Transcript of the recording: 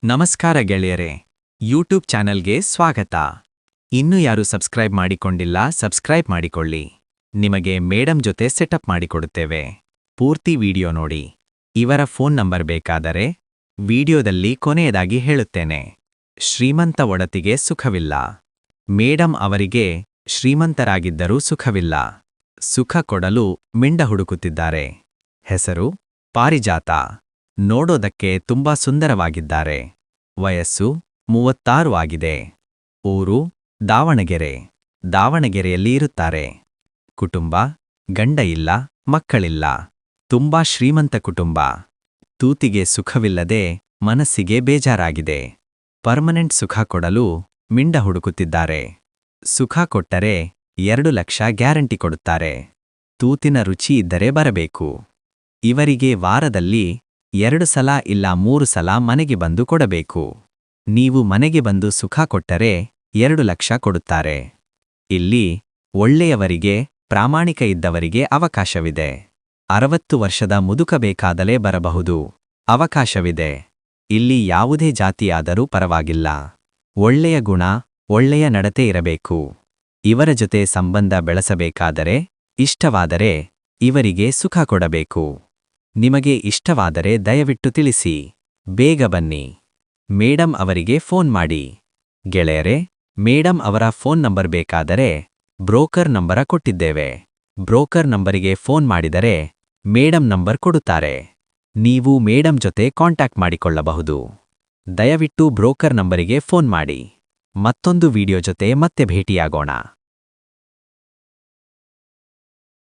ನಮಸ್ಕಾರ ಗೆಳೆಯರೇ, ಯೂಟ್ಯೂಬ್ ಚಾನೆಲ್ಗೆ ಸ್ವಾಗತ. ಇನ್ನೂ ಯಾರು ಸಬ್ಸ್ಕ್ರೈಬ್ ಮಾಡಿಕೊಂಡಿಲ್ಲ, ಸಬ್ಸ್ಕ್ರೈಬ್ ಮಾಡಿಕೊಳ್ಳಿ. ನಿಮಗೆ ಮೇಡಮ್ ಜೊತೆ ಸೆಟಪ್ ಮಾಡಿಕೊಡುತ್ತೇವೆ. ಪೂರ್ತಿ ವಿಡಿಯೋ ನೋಡಿ. ಇವರ ಫೋನ್ ನಂಬರ್ ಬೇಕಾದರೆ ವಿಡಿಯೋದಲ್ಲಿ ಕೊನೆಯದಾಗಿ ಹೇಳುತ್ತೇನೆ. ಶ್ರೀಮಂತ ಒಡತಿಗೆ ಸುಖವಿಲ್ಲ. ಮೇಡಮ್ ಅವರಿಗೆ ಶ್ರೀಮಂತರಾಗಿದ್ದರೂ ಸುಖವಿಲ್ಲ. ಸುಖ ಕೊಡಲು ಮಿಂಡ ಹುಡುಕುತ್ತಿದ್ದಾರೆ. ಹೆಸರು ಪಾರಿಜಾತ. ನೋಡೋದಕ್ಕೆ ತುಂಬಾ ಸುಂದರವಾಗಿದ್ದಾರೆ. ವಯಸ್ಸು 36 ಆಗಿದೆ. ಊರು ದಾವಣಗೆರೆ. ದಾವಣಗೆರೆಯಲ್ಲಿ ಇರುತ್ತಾರೆ. ಕುಟುಂಬ ಗಂಡ ಇಲ್ಲ, ಮಕ್ಕಳಿಲ್ಲ. ತುಂಬಾ ಶ್ರೀಮಂತ ಕುಟುಂಬ. ತೂತಿಗೆ ಸುಖವಿಲ್ಲದೆ ಮನಸ್ಸಿಗೆ ಬೇಜಾರಾಗಿದೆ. ಪರ್ಮನೆಂಟ್ ಸುಖ ಕೊಡಲು ಮಿಂಡ ಹುಡುಕುತ್ತಿದ್ದಾರೆ. ಸುಖ ಕೊಟ್ಟರೆ 2 ಲಕ್ಷ ಗ್ಯಾರಂಟಿ ಕೊಡುತ್ತಾರೆ. ತೂತಿನ ರುಚಿ ಇದ್ದರೆ ಬರಬೇಕು. ಇವರಿಗೆ ವಾರದಲ್ಲಿ 2 ಸಲ ಇಲ್ಲ 3 ಸಲ ಮನೆಗೆ ಬಂದು ಕೊಡಬೇಕು. ನೀವು ಮನೆಗೆ ಬಂದು ಸುಖ ಕೊಟ್ಟರೆ 2 ಲಕ್ಷ ಕೊಡುತ್ತಾರೆ. ಇಲ್ಲಿ ಒಳ್ಳೆಯವರಿಗೆ, ಪ್ರಾಮಾಣಿಕ ಇದ್ದವರಿಗೆ ಅವಕಾಶವಿದೆ. 60 ವರ್ಷದ ಮುದುಕ ಬೇಕಾದಲೇ ಬರಬಹುದು. ಅವಕಾಶವಿದೆ. ಇಲ್ಲಿ ಯಾವುದೇ ಜಾತಿಯಾದರೂ ಪರವಾಗಿಲ್ಲ. ಒಳ್ಳೆಯ ಗುಣ, ಒಳ್ಳೆಯ ನಡತೆ ಇರಬೇಕು. ಇವರ ಜೊತೆ ಸಂಬಂಧ ಬೆಳೆಸಬೇಕಾದರೆ, ಇಷ್ಟವಾದರೆ ಇವರಿಗೆ ಸುಖ ಕೊಡಬೇಕು. ನಿಮಗೆ ಇಷ್ಟವಾದರೆ ದಯವಿಟ್ಟು ತಿಳಿಸಿ. ಬೇಗ ಬನ್ನಿ. ಮೇಡಮ್ ಅವರಿಗೆ ಫೋನ್ ಮಾಡಿ. ಗೆಳೆಯರೇ, ಮೇಡಮ್ ಅವರ ಫೋನ್ ನಂಬರ್ ಬೇಕಾದರೆ ಬ್ರೋಕರ್ ನಂಬರ ಕೊಟ್ಟಿದ್ದೇವೆ. ಬ್ರೋಕರ್ ನಂಬರಿಗೆ ಫೋನ್ ಮಾಡಿದರೆ ಮೇಡಮ್ ನಂಬರ್ ಕೊಡುತ್ತಾರೆ. ನೀವು ಮೇಡಮ್ ಜೊತೆ ಕಾಂಟ್ಯಾಕ್ಟ್ ಮಾಡಿಕೊಳ್ಳಬಹುದು. ದಯವಿಟ್ಟು ಬ್ರೋಕರ್ ನಂಬರಿಗೆ ಫೋನ್ ಮಾಡಿ. ಮತ್ತೊಂದು ವಿಡಿಯೋ ಜೊತೆ ಮತ್ತೆ ಭೇಟಿಯಾಗೋಣ.